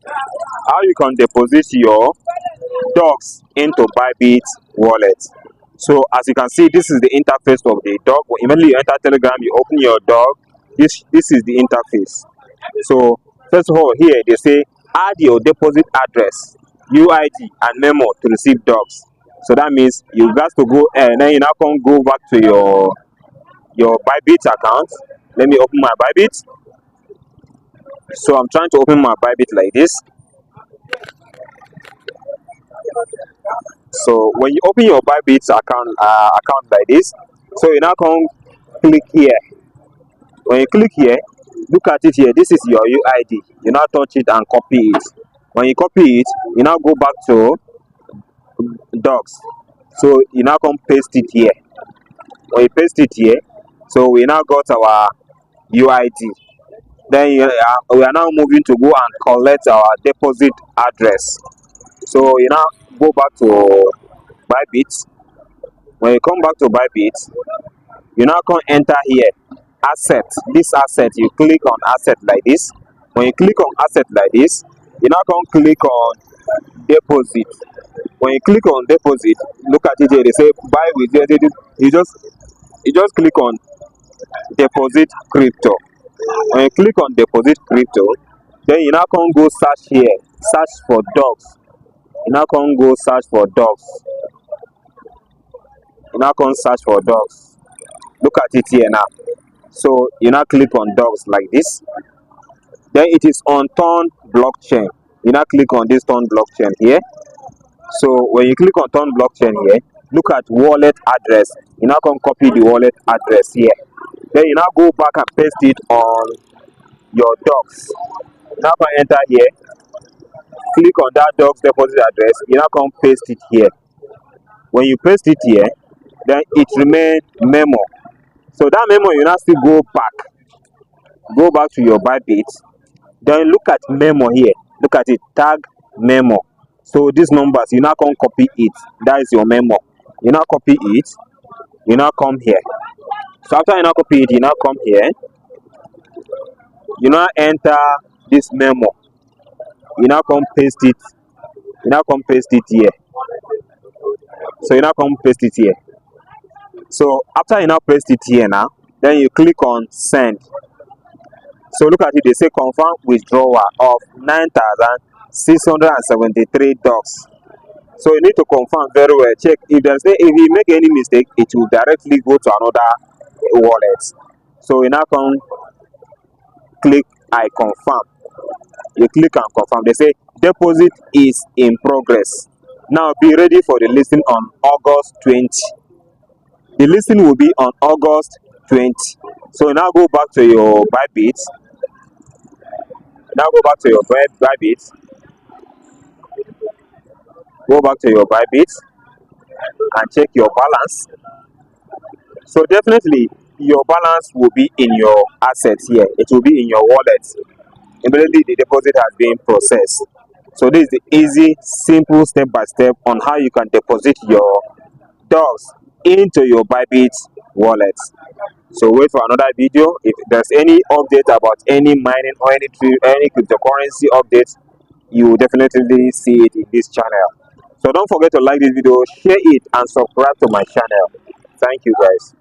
how you can deposit your dogs into Bybit Wallet. So as you can see, this is the interface of the dog. Immediately you enter Telegram, you open your dog. This is the interface. So first of all, here they say add your deposit address, UID, and memo to receive dogs. So that means you got to go and then you now can go back to your Bybit account. Let me open my Bybit. So I'm trying to open my Bybit like this. So when you open your Bybit account like this, so you now come click here. When you click here, look at it here. This is your UID. You now touch it and copy it. When you copy it, you now go back to dogs. So you now come paste it here. When you paste it here, so we now got our UID. Then we are now moving to go and collect our deposit address. So you now go back to Bybit. When you come back to Bybit, you now can enter here asset. This asset, you click on asset like this. When you click on asset like this, you now can click on deposit. When you click on deposit, look at it here. They say buy with you just click on deposit crypto. When you click on deposit crypto, then you now can go search here, search for dogs. You now can go search for dogs. You now can search for dogs. Look at it here now. So you now click on dogs like this. Then it is on Turn blockchain. You now click on this Turn blockchain here. So when you click on Turn blockchain here, look at wallet address. You now can copy the wallet address here. Then you now go back and paste it on your dogs. You now can enter here. Click on that dog's deposit address. You now can paste it here. When you paste it here, then it remains memo. So that memo, you now still go back to your Bybit. Then look at memo here. Look at it, tag memo. So these numbers, you now can copy it. That is your memo. You now copy it. You now come here. So after you now copy it, you now come here. You now enter this memo. You now come paste it. You now come paste it here. So you now come paste it here. So after you now paste it here now, then you click on send. So look at it, they say confirm withdrawal of 9,673 dogs. So you need to confirm very well. Check if you make any mistake, it will directly go to another wallet. So you now come click I confirm. You click and confirm. They say deposit is in progress. Now be ready for the listing on August 20. The listing will be on August 20. So now go back to your Bybit. Now go back to your Bybit. Go back to your Bybit and check your balance. So definitely your balance will be in your assets here. It will be in your wallet. Immediately the deposit has been processed. So this is the easy, simple step-by-step on how you can deposit your dogs into your Bybit wallet. So wait for another video. If there's any update about any mining or any cryptocurrency updates, you will definitely see it in this channel. So don't forget to like this video, share it, and subscribe to my channel. Thank you guys.